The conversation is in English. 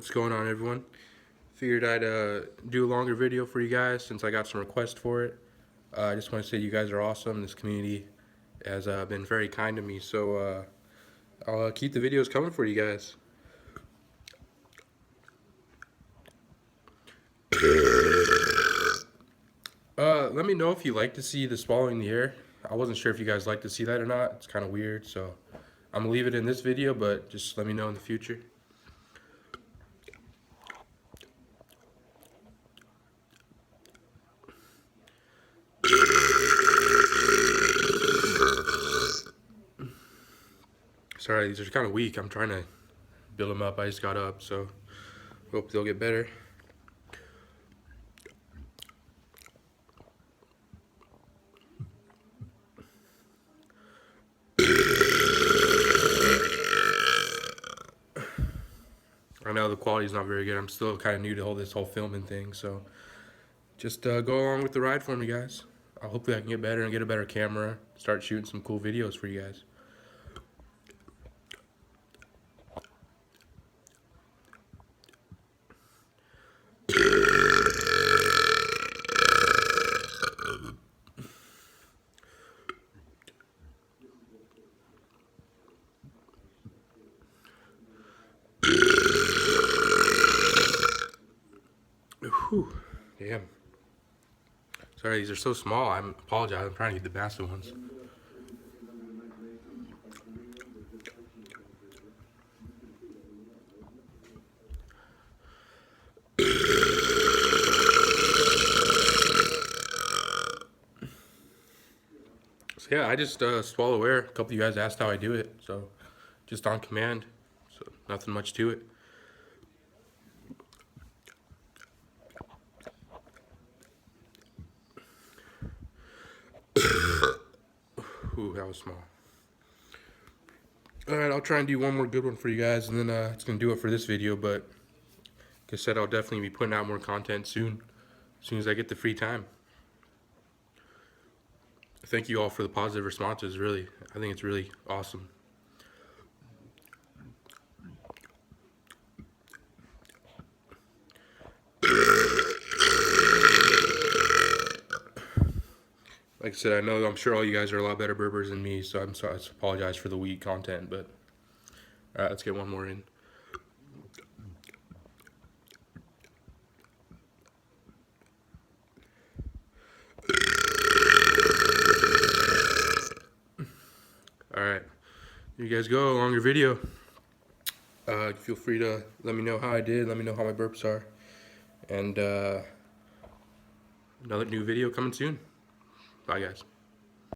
What's going on, everyone? Figured I'd do a longer video for you guys since I got some requests for it. I just want to say you guys are awesome. This community has been very kind to me, so I'll keep the videos coming for you guys. Let me know if you like to see the swallowing the air. I wasn't sure if you guys like to see that or not. It's kind of weird, so I'm gonna leave it in this video, but just let me know in the future. Sorry, these are kind of weak. I'm trying to build them up. I just got up, so hope they'll get better. I know the quality's not very good. I'm still kind of new to this whole filming thing, so just go along with the ride for me, guys. Hopefully I can get better and get a better camera, start shooting some cool videos for you guys. Whew. Damn. Sorry, these are so small. I apologize. I'm trying to get the massive ones. So yeah, I just swallow air. A couple of you guys asked how I do it, so just on command. So nothing much to it. Ooh, that was small. Alright, I'll try and do one more good one for you guys, and then it's going to do it for this video, but like I said, I'll definitely be putting out more content soon, as soon as I get the free time. Thank you all for the positive responses, really. I think it's really awesome. Like I said, I'm sure all you guys are a lot better burpers than me, so I'm sorry, I apologize for the weak content, but alright, let's get one more in. Alright, you guys go along your video. Feel free to let me know how I did, let me know how my burps are, and another new video coming soon. Bye, guys.